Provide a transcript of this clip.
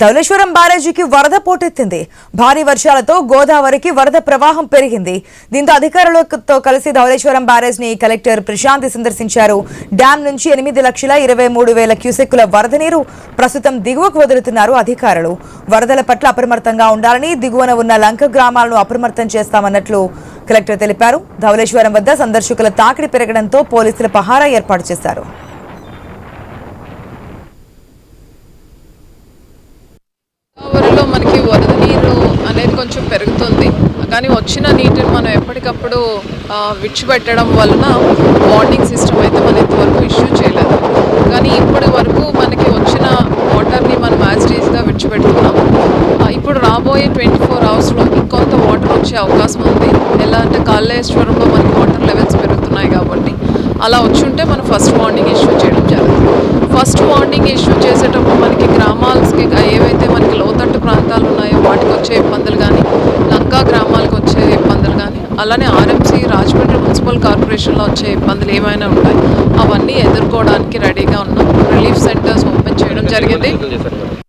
ధవళేశ్వరం బ్యారేజీకి వరద పోటెత్తింది. భారీ వర్షాలతో గోదావరికి వరద ప్రవాహం పెరిగింది. దీంతో అధికారులతో కలిసి ధవళేశ్వరం బ్యారేజ్ ని కలెక్టర్ ప్రశాంతి సందర్శించారు. డ్యాం నుంచి 8,23,000 క్యూసెక్కుల వరద నీరు ప్రస్తుతం దిగువకు వదులుతున్నారు అధికారులు. వరదల పట్ల అప్రమత్తంగా ఉండాలని, దిగువన ఉన్న లంక గ్రామాలను అప్రమత్తం చేస్తామన్నట్లు కలెక్టర్ తెలిపారు. ధవళేశ్వరం వద్ద సందర్శకుల తాకిడి పెరగడంతో పోలీసుల పహారా ఏర్పాటు చేశారు. గోదావరిలో మనకి వరద నీరు అనేది కొంచెం పెరుగుతుంది, కానీ వచ్చిన నీటిని మనం ఎప్పటికప్పుడు విడిచిపెట్టడం వలన వార్నింగ్ సిస్టమ్ అయితే మనం ఇంతవరకు ఇష్యూ చేయలేదు. కానీ ఇప్పటి వరకు మనకి వచ్చిన వాటర్ని మనం యాజిటీస్గా విడిచిపెడుతున్నాం. ఇప్పుడు రాబోయే 24 అవర్స్లో ఇంకొంత వాటర్ వచ్చే అవకాశం ఉంది. ఎలా అంటే కాళేశ్వరంలో మనకి వాటర్ లెవెల్స్ పెరుగుతున్నాయి కాబట్టి అలా వచ్చుంటే మనం ఫస్ట్ వార్నింగ్ ఇష్యూ చేయడం జరుగుతుంది. ఫస్ట్ వార్నింగ్ ఇష్యూ చేసేటప్పుడు మనకి గ్రామాలకి ఏవైతే మనకి లోతట్టు ప్రాంతాలు ఉన్నాయో వాటికి వచ్చే ఇబ్బందులు కానీ, లంకా గ్రామాలకు వచ్చే ఇబ్బందులు కానీ, అలానే ఆర్ఎంసీ రాజమండ్రి మున్సిపల్ కార్పొరేషన్లో వచ్చే ఇబ్బందులు ఏమైనా ఉంటాయి అవన్నీ ఎదుర్కోవడానికి రెడీగా ఉన్నాం. రిలీఫ్ సెంటర్స్ ఓపెన్ చేయడం జరిగింది.